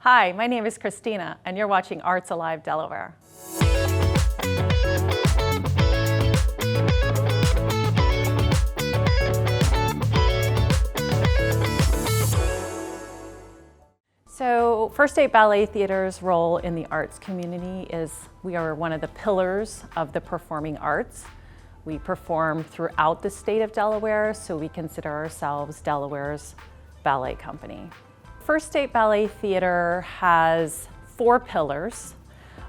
Hi, my name is Christina, and you're watching Arts Alive Delaware. So First State Ballet Theatre's role in the arts community is we are one of the pillars of the performing arts. We perform throughout the state of Delaware, so we consider ourselves Delaware's ballet company. First State Ballet Theatre has 4 pillars.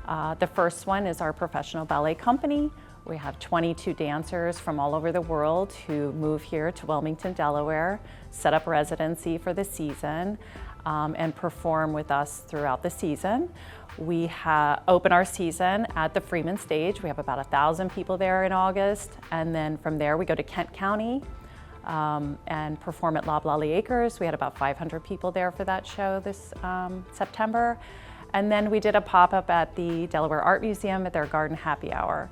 The first one is our professional ballet company. We have 22 dancers from all over the world who move here to Wilmington, Delaware, set up residency for the season, and perform with us throughout the season. We open our season at the Freeman Stage. We have about 1,000 people there in August, and then from there we go to Kent County and perform at Loblolly Acres. We had about 500 people there for that show this September. And then we did a pop-up at the Delaware Art Museum at their Garden Happy Hour.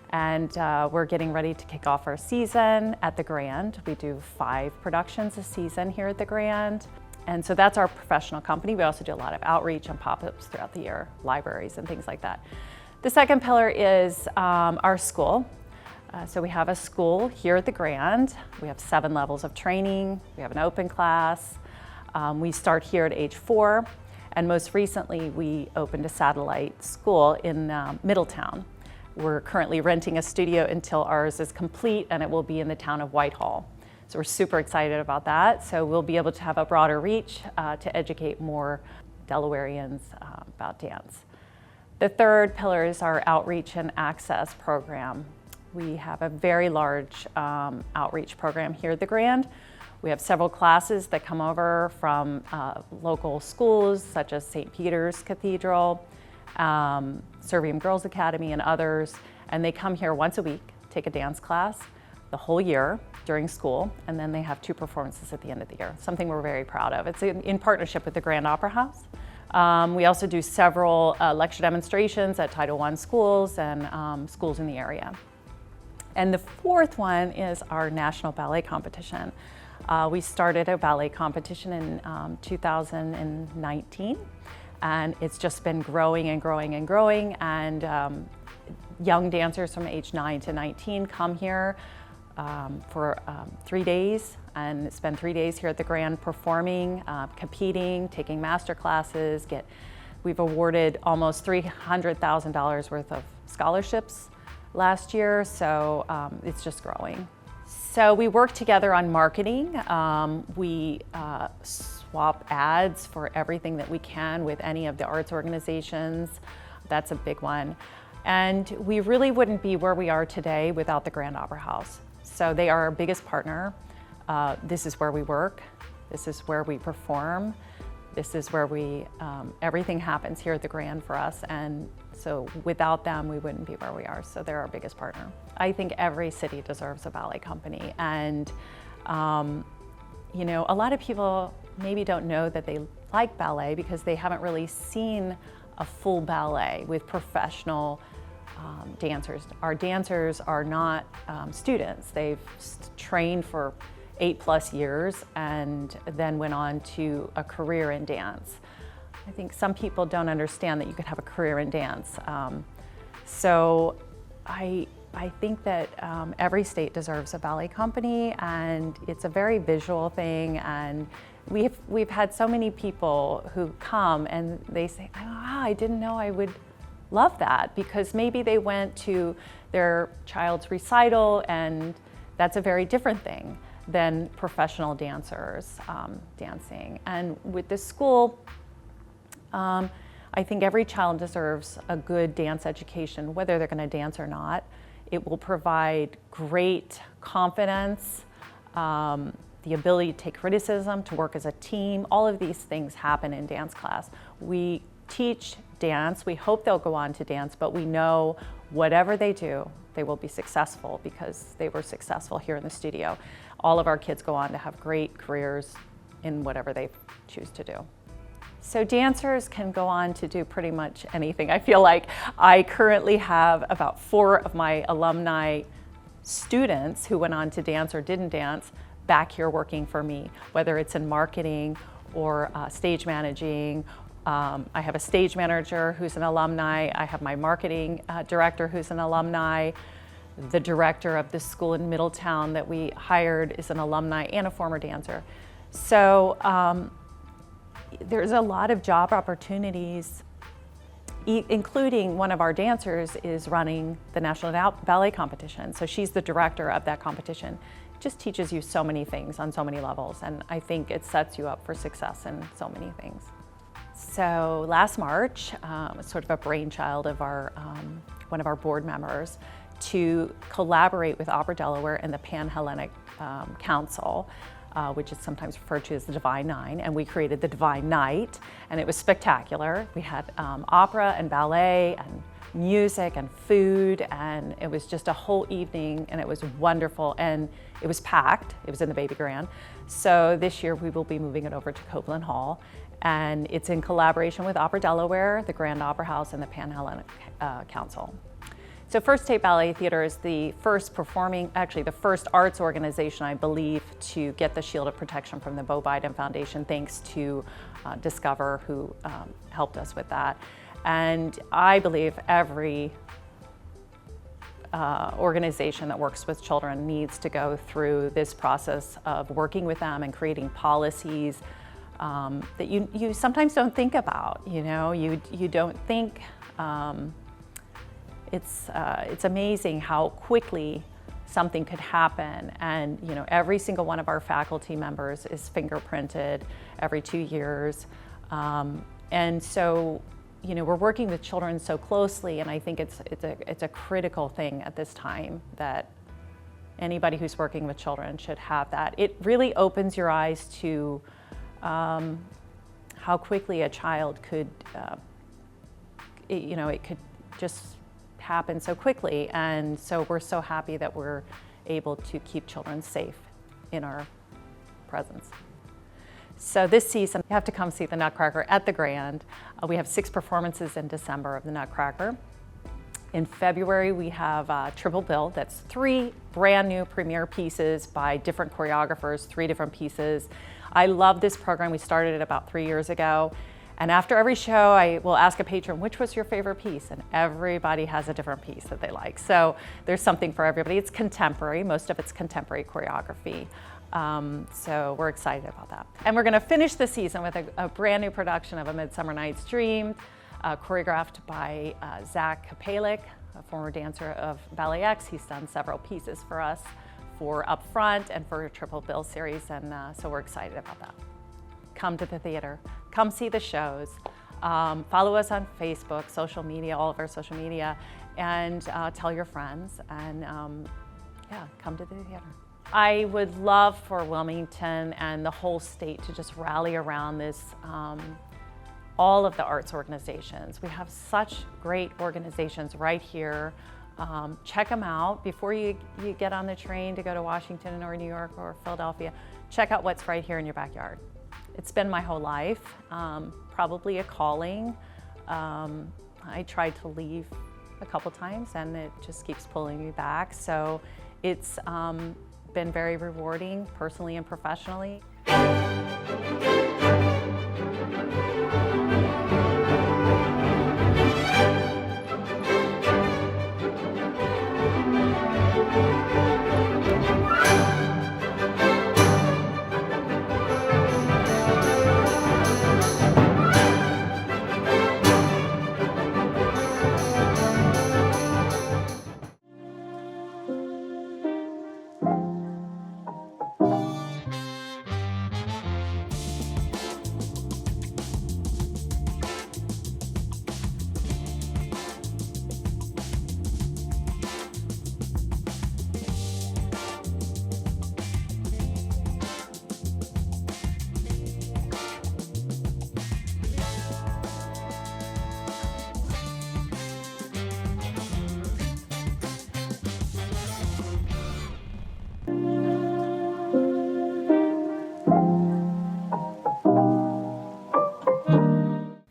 And we're getting ready to kick off our season at the Grand. We do 5 productions a season here at the Grand. And so that's our professional company. We also do a lot of outreach and pop-ups throughout the year, libraries and things like that. The second pillar is our school. So we have a school here at the Grand. We have 7 levels of training. We have an open class. We start here at age 4. And most recently, we opened a satellite school in Middletown. We're currently renting a studio until ours is complete, and it will be in the town of Whitehall. So we're super excited about that. So we'll be able to have a broader reach to educate more Delawareans about dance. The third pillar is our outreach and access program. We have a very large outreach program here at the Grand. We have several classes that come over from local schools such as St. Peter's Cathedral, Servium Girls Academy, and others. And they come here once a week, take a dance class the whole year during school, and then they have 2 performances at the end of the year, something we're very proud of. It's in partnership with the Grand Opera House. We also do several lecture demonstrations at Title I schools and schools in the area. And the fourth one is our national ballet competition. We started a ballet competition in 2019, and it's just been growing and growing and growing. And young dancers from age 9 to 19 come here for 3 days, and spend 3 days here at the Grand performing, competing, taking master classes. We've awarded almost $300,000 worth of scholarships last year, so it's just growing. So we work together on marketing. We swap ads for everything that we can with any of the arts organizations. That's a big one. And we really wouldn't be where we are today without the Grand Opera House. So they are our biggest partner. This is where we work. This is where we perform. This is where everything happens here at the Grand for us. And so without them, we wouldn't be where we are. So they're our biggest partner. I think every city deserves a ballet company. And, you know, a lot of people maybe don't know that they like ballet because they haven't really seen a full ballet with professional dancers. Our dancers are not students. They've trained for 8+ years and then went on to a career in dance. I think some people don't understand that you could have a career in dance. So I think that every state deserves a ballet company, and it's a very visual thing. And we've had so many people who come and they say, "Oh, wow, I didn't know I would love that," because maybe they went to their child's recital, and that's a very different thing than professional dancers dancing. And with this school, I think every child deserves a good dance education, whether they're going to dance or not. It will provide great confidence, the ability to take criticism, to work as a team. All of these things happen in dance class. We teach dance. We hope they'll go on to dance, but we know whatever they do, they will be successful because they were successful here in the studio. All of our kids go on to have great careers in whatever they choose to do. So dancers can go on to do pretty much anything. I feel like I currently have about 4 of my alumni students who went on to dance or didn't dance back here working for me, whether it's in marketing or stage managing I have a stage manager who's an alumni. I have my marketing director who's an alumni. The director of this school in Middletown that we hired is an alumni and a former dancer. So there's a lot of job opportunities, including one of our dancers is running the National Ballet Competition. So she's the director of that competition. It just teaches you so many things on so many levels, and I think it sets you up for success in so many things. So last March, it's sort of a brainchild of our, one of our board members to collaborate with Opera Delaware and the Pan-Hellenic Council, which is sometimes referred to as the Divine Nine, and we created the Divine Night, and it was spectacular. We had opera and ballet and music and food, and it was just a whole evening, and it was wonderful, and it was packed. It was in the Baby Grand. So this year we will be moving it over to Copeland Hall, and it's in collaboration with Opera Delaware, the Grand Opera House, and the Pan-Hellenic Council. So First State Ballet Theatre is the first the first arts organization, I believe, to get the Shield of Protection from the Bo Biden Foundation, thanks to Discover, who helped us with that. And I believe every organization that works with children needs to go through this process of working with them and creating policies that you sometimes don't think about. You know, you don't think. It's amazing how quickly something could happen, and you know, every single one of our faculty members is fingerprinted every 2 years, and so you know, we're working with children so closely, and I think it's a critical thing at this time that anybody who's working with children should have that. It really opens your eyes to how quickly a child could, you know, it could just happen so quickly, and so we're so happy that we're able to keep children safe in our presence. So this season, you have to come see the Nutcracker at the Grand. We have 6 performances in December of the Nutcracker. In February, we have Triple Bill. That's 3 brand new premiere pieces by different choreographers, 3 different pieces. I love this program. We started it about 3 years ago. And after every show, I will ask a patron, which was your favorite piece? And everybody has a different piece that they like. So there's something for everybody. It's contemporary. Most of it's contemporary choreography. So we're excited about that. And we're going to finish the season with a brand new production of A Midsummer Night's Dream, choreographed by Zach Kapalik, a former dancer of Ballet X. He's done several pieces for us for Up Front and for a Triple Bill series, and so we're excited about that. Come to the theater, come see the shows, follow us on Facebook, social media, all of our social media, and tell your friends, and yeah, come to the theater. I would love for Wilmington and the whole state to just rally around this, all of the arts organizations. We have such great organizations right here. Check them out before you get on the train to go to Washington or New York or Philadelphia. Check out what's right here in your backyard. It's been my whole life, probably a calling. I tried to leave a couple times and it just keeps pulling me back. So it's been very rewarding personally and professionally.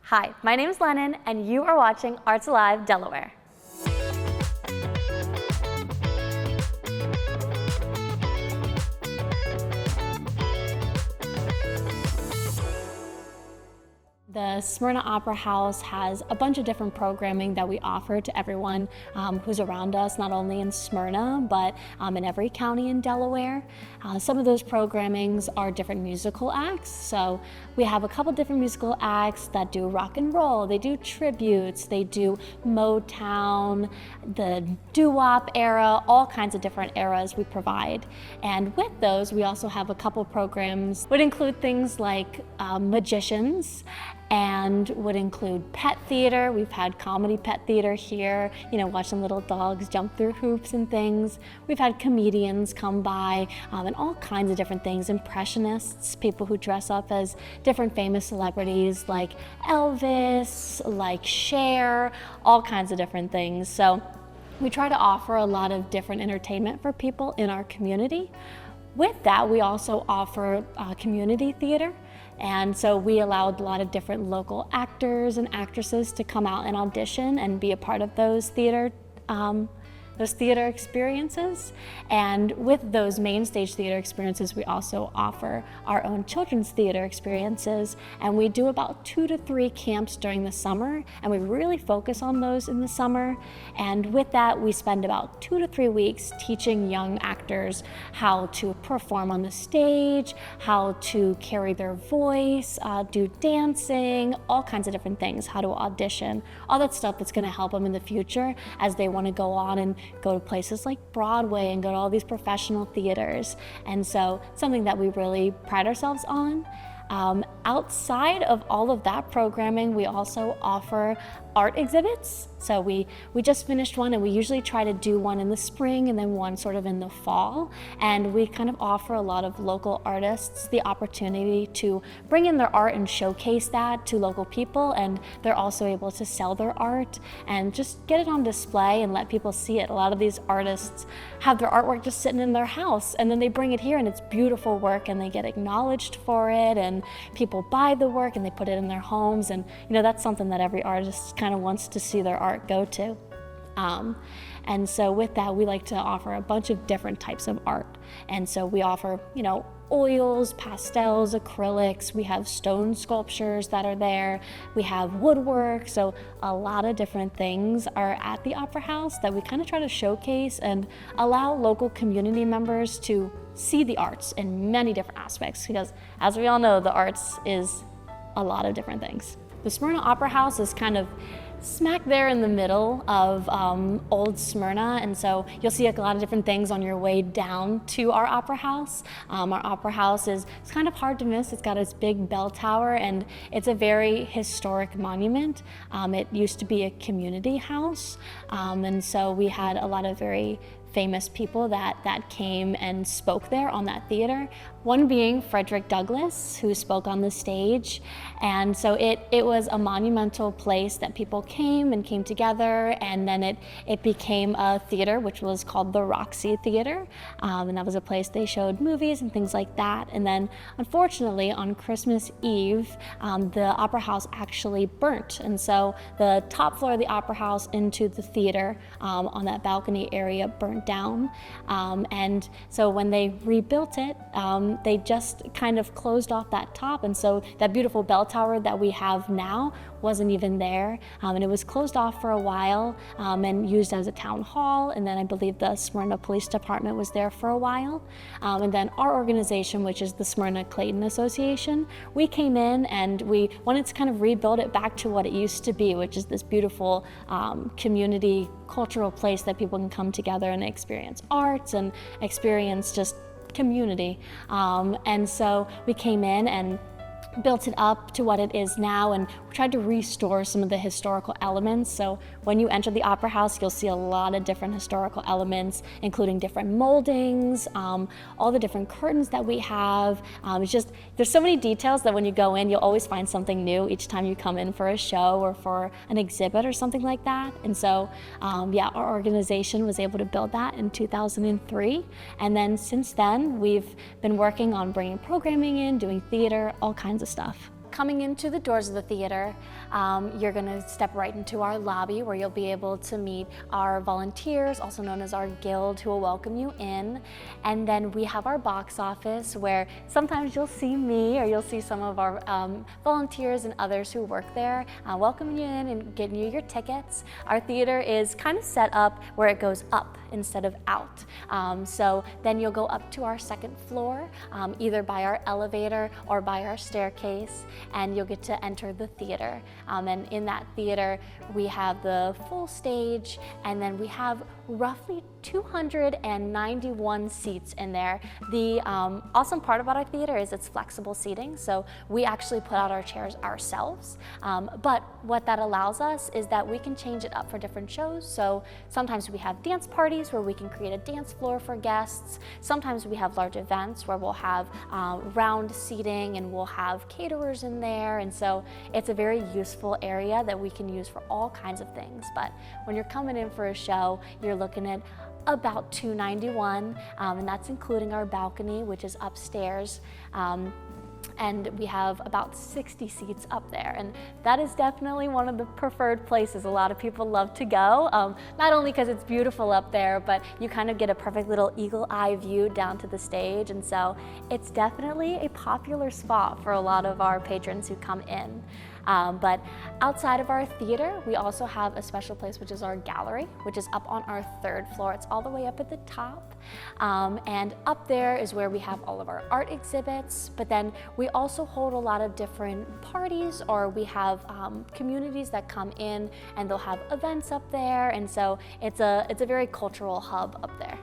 Hi, my name is Lennon, and you are watching Arts Alive Delaware. The Smyrna Opera House has a bunch of different programming that we offer to everyone who's around us, not only in Smyrna, but in every county in Delaware. Some of those programmings are different musical acts. So we have a couple different musical acts that do rock and roll, they do tributes, they do Motown, the doo-wop era, all kinds of different eras we provide. And with those, we also have a couple programs, would include things like magicians, and would include pet theater. We've had comedy pet theater here, watching little dogs jump through hoops and things. We've had comedians come by and all kinds of different things. Impressionists, people who dress up as different famous celebrities like Elvis, like Cher, all kinds of different things. So we try to offer a lot of different entertainment for people in our community. With that, we also offer community theater. And so we allowed a lot of different local actors and actresses to come out and audition and be a part of those theater experiences. And with those main stage theater experiences, we also offer our own children's theater experiences. And we do about 2 to 3 camps during the summer, and we really focus on those in the summer. And with that, we spend about 2 to 3 weeks teaching young actors how to perform on the stage, how to carry their voice, do dancing, all kinds of different things, how to audition, all that stuff that's gonna help them in the future as they wanna go on and go to places like Broadway and go to all these professional theaters. And so something that we really pride ourselves on. Outside of all of that programming, we also offer art exhibits. So we just finished one, and we usually try to do one in the spring and then one sort of in the fall. And we kind of offer a lot of local artists the opportunity to bring in their art and showcase that to local people. And they're also able to sell their art and just get it on display and let people see it. A lot of these artists have their artwork just sitting in their house, and then they bring it here and it's beautiful work and they get acknowledged for it, and people buy the work and they put it in their homes. And that's something that every artist kind of wants to see their art go to. And so with that, we like to offer a bunch of different types of art. And so we offer, oils, pastels, acrylics, we have stone sculptures that are there, we have woodwork. So a lot of different things are at the Opera House that we kind of try to showcase and allow local community members to see the arts in many different aspects, because as we all know, the arts is a lot of different things. The Smyrna Opera House is kind of smack there in the middle of Old Smyrna, and so you'll see a lot of different things on your way down to our Opera House. Our Opera House it's kind of hard to miss. It's got its big bell tower, and it's a very historic monument. It used to be a community house, and so we had a lot of very famous people that came and spoke there on that theater. One being Frederick Douglass, who spoke on the stage. And so it was a monumental place that people came together, and then it became a theater, which was called the Roxy Theater. And that was a place they showed movies and things like that. And then unfortunately on Christmas Eve, the Opera House actually burnt. And so the top floor of the Opera House into the theater on that balcony area burnt down. And so when they rebuilt it, they just kind of closed off that top, and so that beautiful bell tower that we have now wasn't even there, and it was closed off for a while and used as a town hall, and then I believe the Smyrna Police Department was there for a while, and then our organization, which is the Smyrna Clayton Association, we came in and we wanted to kind of rebuild it back to what it used to be, which is this beautiful community cultural place that people can come together and experience arts and experience just community. And so we came in and built it up to what it is now, and tried to restore some of the historical elements. So when you enter the Opera House, you'll see a lot of different historical elements, including different moldings, all the different curtains that we have. It's just, there's so many details that when you go in, you'll always find something new each time you come in for a show or for an exhibit or something like that. And so, yeah, our organization was able to build that in 2003. And then since then, we've been working on bringing programming in, doing theater, all kinds of stuff. coming into the doors of the theater, you're going to step right into our lobby where you'll be able to meet our volunteers, also known as our guild, who will welcome you in. And then we have our box office where sometimes you'll see me or you'll see some of our volunteers and others who work there welcoming you in and getting you your tickets. Our theater is kind of set up where it goes up instead of out. So then you'll go up to our second floor, either by our elevator or by our staircase, and you'll get to enter the theater. And in that theater, we have the full stage, and then we have roughly 291 seats in there. The awesome part about our theater is it's flexible seating, so we actually put out our chairs ourselves. But what that allows us is that we can change it up for different shows. So sometimes we have dance parties where we can create a dance floor for guests. Sometimes we have large events where we'll have round seating and we'll have caterers in there. And so it's a very useful area that we can use for all kinds of things. But when you're coming in for a show, you're looking at about 291, and that's including our balcony, which is upstairs. And we have about 60 seats up there, and that is definitely one of the preferred places a lot of people love to go, not only because it's beautiful up there, but you kind of get a perfect little eagle eye view down to the stage, and so it's definitely a popular spot for a lot of our patrons who come in. But outside of our theater, we also have a special place, which is our gallery, which is up on our third floor. It's all the way up at the top. And up there is where we have all of our art exhibits, but then we also hold a lot of different parties, or we have communities that come in and they'll have events up there. And so it's a very cultural hub up there.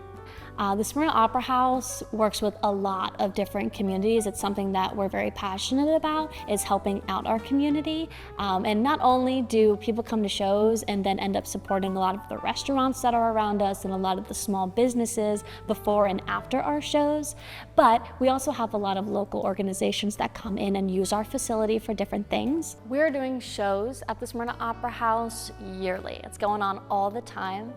The Smyrna Opera House works with a lot of different communities. It's something that we're very passionate about, is helping out our community. And not only do people come to shows and then end up supporting a lot of the restaurants that are around us and a lot of the small businesses before and after our shows, but we also have a lot of local organizations that come in and use our facility for different things. We're doing shows at the Smyrna Opera House yearly. It's going on all the time.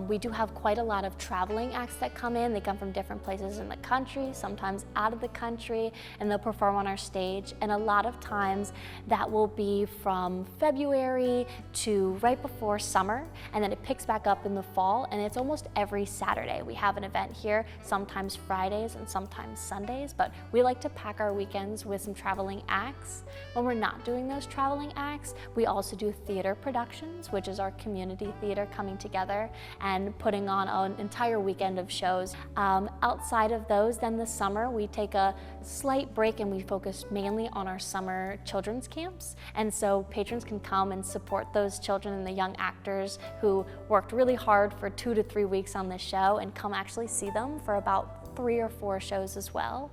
We do have quite a lot of traveling acts that come in. They come from different places in the country, sometimes out of the country, and they'll perform on our stage. And a lot of times that will be from February to right before summer, and then it picks back up in the fall, and it's almost every Saturday. We have an event here, sometimes Fridays and sometimes Sundays, but we like to pack our weekends with some traveling acts. When we're not doing those traveling acts, we also do theater productions, which is our community theater coming together and putting on an entire weekend of shows. Outside of those, then this summer, we take a slight break and we focus mainly on our summer children's camps. And so patrons can come and support those children and the young actors who worked really hard for 2 to 3 weeks on this show and come actually see them for about 3 or 4 shows as well.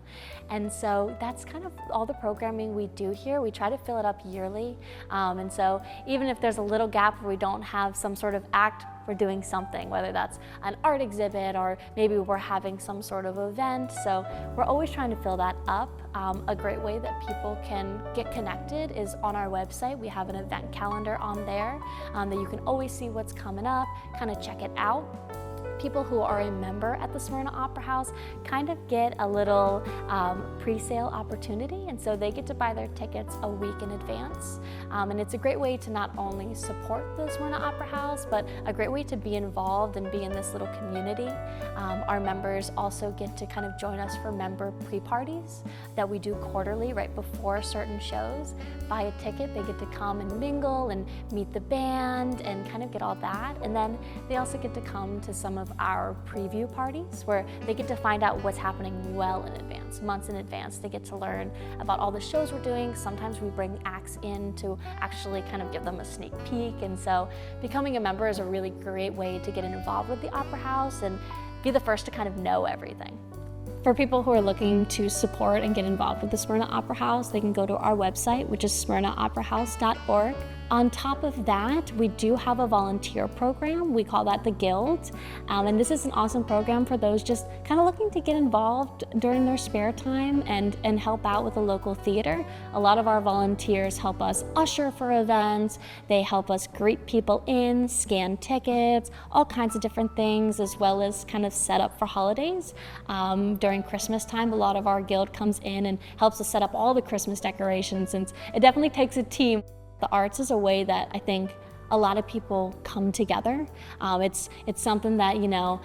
And so that's kind of all the programming we do here. We try to fill it up yearly. And so even if there's a little gap where we don't have some sort of act, we're doing something, whether that's an art exhibit or maybe we're having some sort of event. So we're always trying to fill that up. A great way that people can get connected is on our website. We have an event calendar on there that you can always see what's coming up, kind of check it out. People who are a member at the Smyrna Opera House kind of get a little pre-sale opportunity, and so they get to buy their tickets a week in advance. And it's a great way to not only support the Smyrna Opera House, but a great way to be involved and be in this little community. Our members also get to kind of join us for member pre-parties that we do quarterly right before certain shows. Buy a ticket, they get to come and mingle and meet the band and kind of get all that. And then they also get to come to some of our preview parties where they get to find out what's happening well in advance, months in advance. They get to learn about all the shows we're doing. Sometimes we bring acts in to actually kind of give them a sneak peek. And so becoming a member is a really great way to get involved with the Opera House and be the first to kind of know everything. For people who are looking to support and get involved with the Smyrna Opera House, they can go to our website, which is smyrnaoperahouse.org. On top of that, we do have a volunteer program. We call that the Guild. And this is an awesome program for those just kind of looking to get involved during their spare time and help out with the local theater. A lot of our volunteers help us usher for events. They help us greet people in, scan tickets, all kinds of different things, as well as kind of set up for holidays. During Christmas time, a lot of our Guild comes in and helps us set up all the Christmas decorations, and it definitely takes a team. The arts is a way that I think a lot of people come together. It's something that, you know,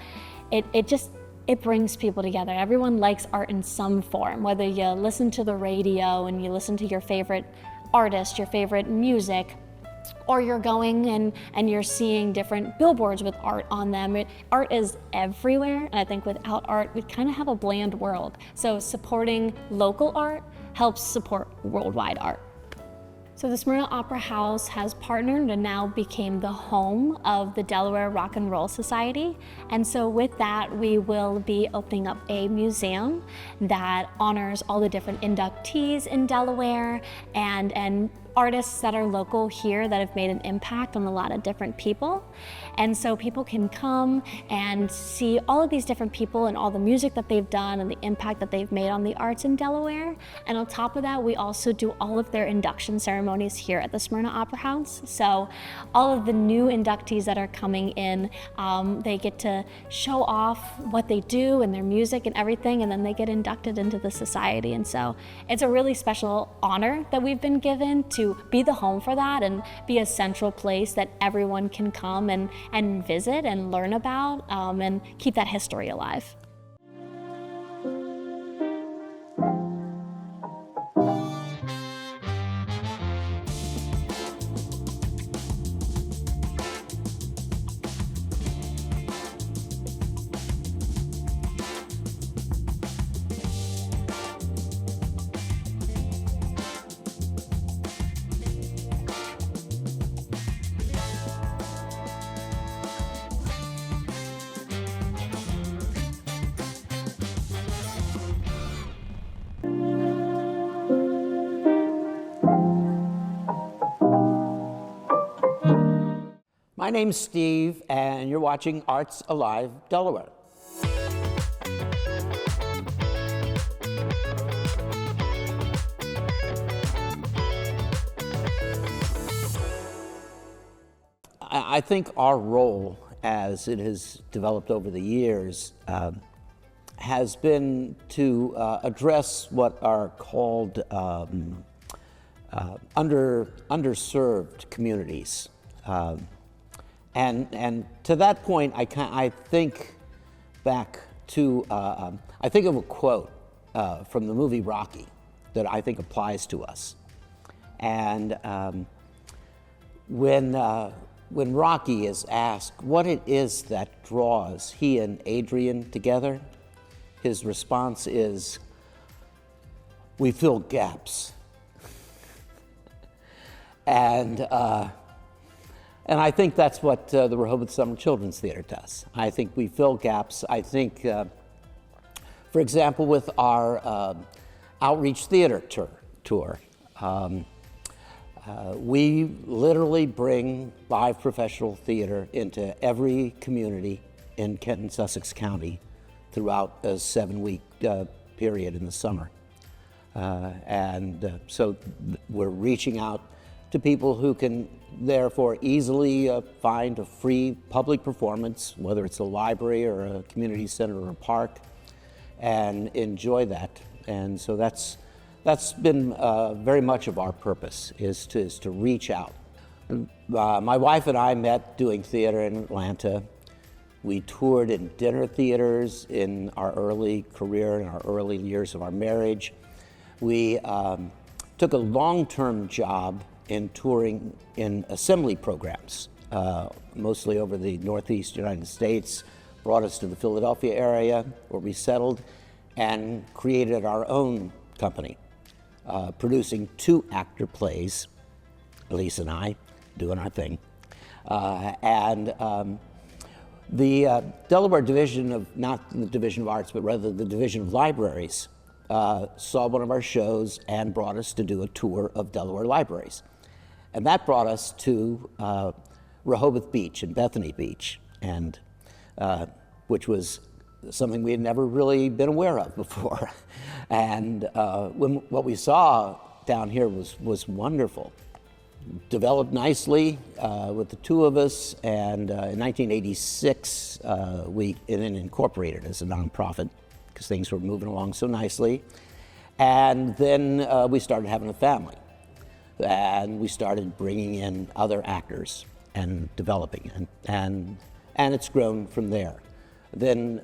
it brings people together. Everyone likes art in some form, whether you listen to the radio and you listen to your favorite artist, your favorite music, or you're going and you're seeing different billboards with art on them. Art is everywhere, and I think without art, we kind of have a bland world. So supporting local art helps support worldwide art. So the Smyrna Opera House has partnered and now became the home of the Delaware Rock and Roll Society. And so with that, we will be opening up a museum that honors all the different inductees in Delaware and artists that are local here that have made an impact on a lot of different people. And so people can come and see all of these different people and all the music that they've done and the impact that they've made on the arts in Delaware. And on top of that, we also do all of their induction ceremonies here at the Smyrna Opera House. So all of the new inductees that are coming in, they get to show off what they do and their music and everything, and then they get inducted into the society. And so it's a really special honor that we've been given to be the home for that and be a central place that everyone can come and visit and learn about and keep that history alive. My name's Steve, and you're watching Arts Alive Delaware. I think our role, as it has developed over the years, has been to address what are called underserved communities. And to that point, I think back to, I think of a quote from the movie Rocky that I think applies to us. And when Rocky is asked what it is that draws he and Adrian together, his response is, "We fill gaps." And I think that's what the Rehoboth Summer Children's Theater does. I think we fill gaps. I think, for example, with our outreach theater tour, we literally bring live professional theater into every community in Kent and Sussex County throughout a 7-week period in the summer. So we're reaching out to people who can therefore easily find a free public performance, whether it's a library or a community center or a park, and enjoy that. And so that's been very much of our purpose, is to reach out. My wife and I met doing theater in Atlanta. We toured in dinner theaters in our early career, in our early years of our marriage. We took a long-term job in touring in assembly programs, mostly over the Northeast United States, brought us to the Philadelphia area where we settled and created our own company, producing 2 actor plays, Elise and I, doing our thing. The Delaware Division of, not the Division of Arts, but rather the Division of Libraries, saw one of our shows and brought us to do a tour of Delaware libraries. And that brought us to Rehoboth Beach and Bethany Beach, and which was something we had never really been aware of before. And what we saw down here was wonderful. Developed nicely with the two of us, and in 1986 we incorporated as a nonprofit because things were moving along so nicely. And then we started having a family, and we started bringing in other actors and developing, and it's grown from there. Then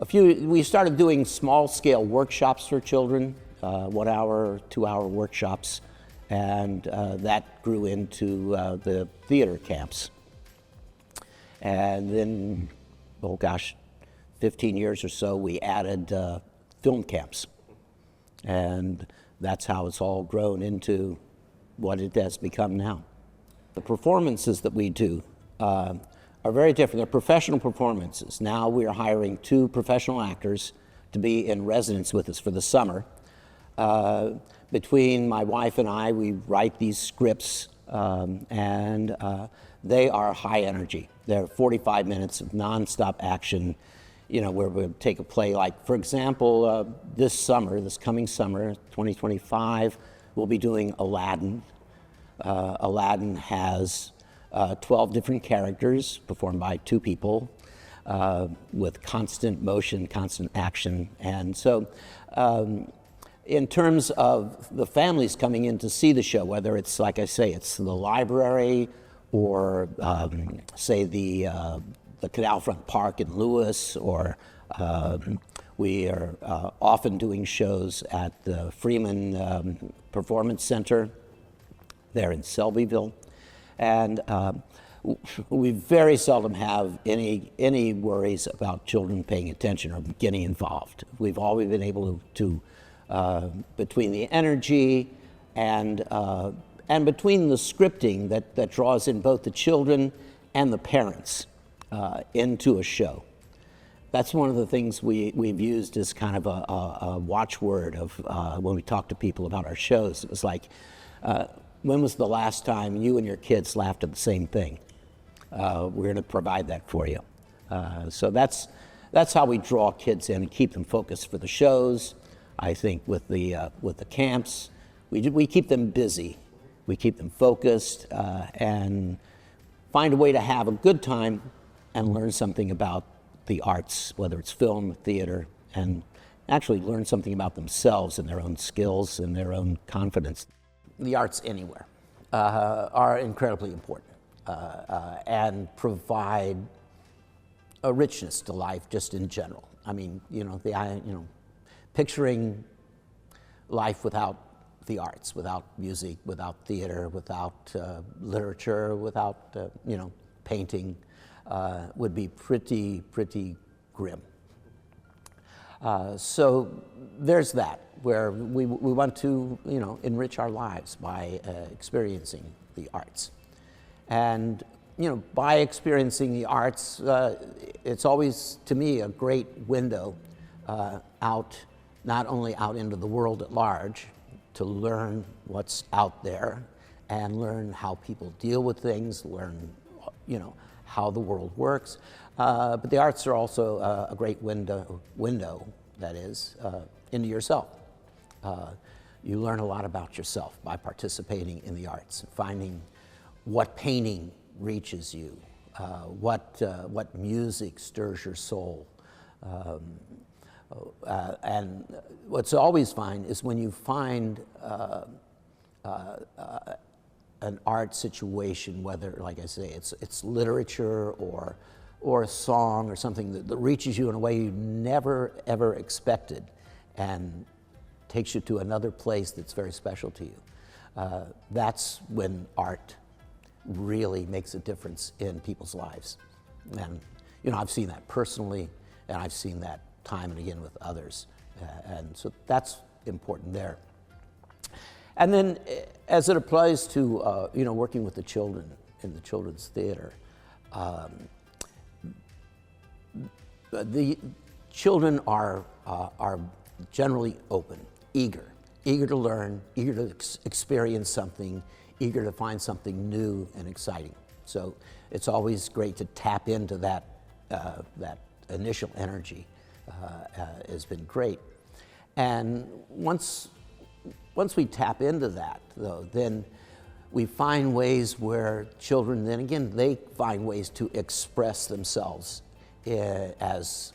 we started doing small-scale workshops for children, 1 hour, 2 hour workshops, and that grew into the theater camps. And then, 15 years or so, we added film camps. And that's how it's all grown into what it has become now. The performances that we do are very different. They're professional performances. Now we are hiring 2 professional actors to be in residence with us for the summer. Between my wife and I, we write these scripts, and they are high energy. They're 45 minutes of nonstop action, where we'll take a play like, for example, this coming summer, 2025, we'll be doing Aladdin. Aladdin has 12 different characters performed by 2 people with constant motion, constant action. And so in terms of the families coming in to see the show, whether it's, like I say, it's the library or say the Canal Front Park in Lewis, or we are often doing shows at the Freeman Performance Center there in Selbyville. And we very seldom have any worries about children paying attention or getting involved. We've always been able to between the energy and between the scripting that draws in both the children and the parents into a show. That's one of the things we've used as kind of a watchword of when we talk to people about our shows. It was like, when was the last time you and your kids laughed at the same thing? We're going to provide that for you. So that's how we draw kids in and keep them focused for the shows. I think with the camps, we keep them busy, we keep them focused, and find a way to have a good time and learn something about the arts, whether it's film, theater, and actually learn something about themselves and their own skills and their own confidence. The arts anywhere are incredibly important and provide a richness to life just in general. I mean, picturing life without the arts, without music, without theater, without literature, without painting, would be pretty grim. So there's that, where we want to enrich our lives by experiencing the arts. And by experiencing the arts, it's always, to me, a great window out, not only out into the world at large, to learn what's out there and learn how people deal with things, learn how the world works. But the arts are also a great window that is, into yourself. You learn a lot about yourself by participating in the arts, finding what painting reaches you, what music stirs your soul. And what's always fine is when you find an art situation, whether, like I say, it's literature or a song or something that reaches you in a way you never ever expected and takes you to another place that's very special to you. That's when art really makes a difference in people's lives. And I've seen that personally, and I've seen that time and again with others. And so that's important there. And then as it applies to working with the children in the children's theater, the children are generally open, eager, eager to learn, eager to experience something, eager to find something new and exciting. So it's always great to tap into that, that initial energy has been great. And once we tap into that, though, then we find ways where children, then again, they find ways to express themselves as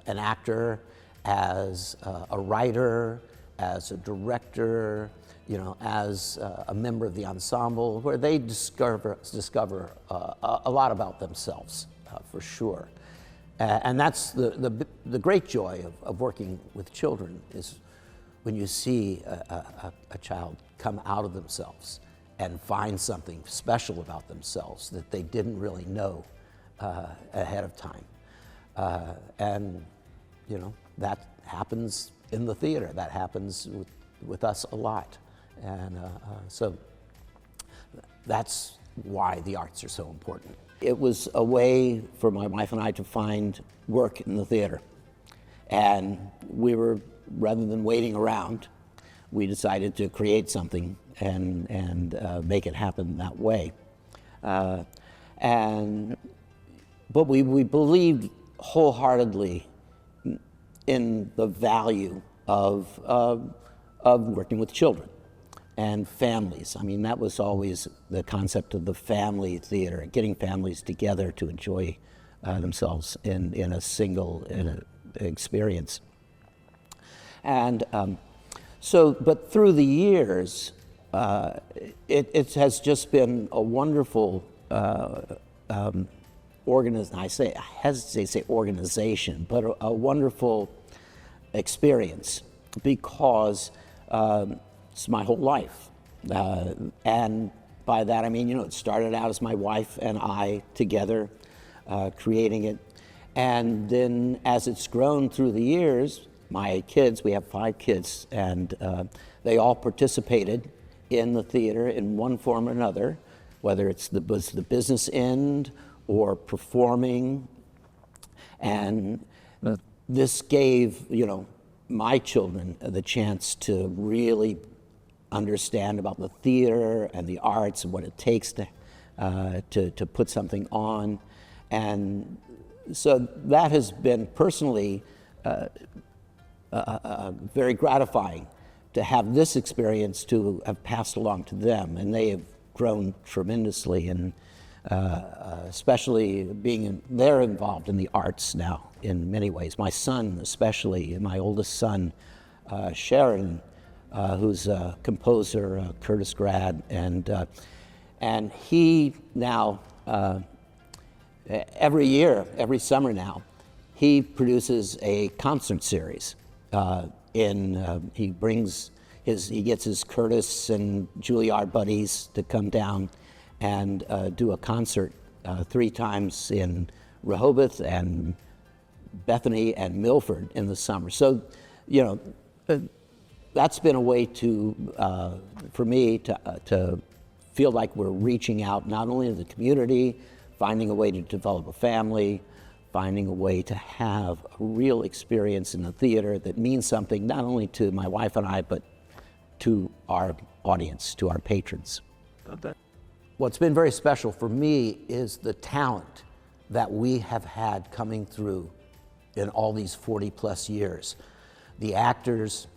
an actor, as a writer, as a director, you know, as a member of the ensemble, where they discover a lot about themselves, for sure. And that's the great joy of working with children, is when you see a child come out of themselves and find something special about themselves that they didn't really know ahead of time. And, you know, that happens in the theater. That happens with us a lot. And so that's why the arts are so important. It was a way for my wife and I to find work in the theater. And we were, rather than waiting around, we decided to create something and make it happen that way. But we believed wholeheartedly in the value of working with children and families. I mean, that was always the concept of the family theater, getting families together to enjoy themselves in a single experience. And but through the years, it has just been a wonderful I hesitate to say organization, but a wonderful experience, because it's my whole life. And by that I mean, you know, it started out as my wife and I together creating it. And then as it's grown through the years, my kids, we have 5 kids, and they all participated in the theater in one form or another, whether it's the business end or performing. And this gave, you know, my children the chance to really understand about the theater and the arts and what it takes to put something on. And so that has been personally very gratifying to have this experience to have passed along to them, and they have grown tremendously, and especially they're involved in the arts now in many ways. My son especially, my oldest son, Sharon, who's a composer, a Curtis grad, and he now, every year, every summer now, he produces a concert series. He gets his Curtis and Juilliard buddies to come down and do a concert 3 times in Rehoboth and Bethany and Milford in the summer. So, you know, that's been a way for me to feel like we're reaching out not only to the community, finding a way to develop a family, finding a way to have a real experience in the theater that means something not only to my wife and I, but to our audience, to our patrons. What's been very special for me is the talent that we have had coming through in all these 40+ years. The actors,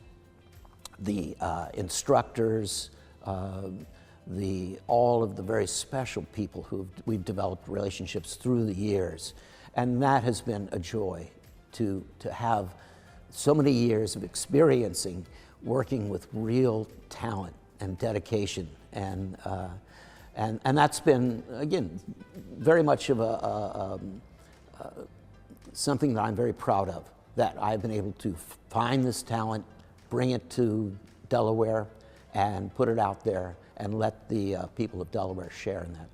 the instructors, all of the very special people who we've developed relationships through the years. And that has been a joy to have so many years of experiencing working with real talent and dedication. And that's been, again, very much of something that I'm very proud of, that I've been able to find this talent, bring it to Delaware, and put it out there, and let the people of Delaware share in that.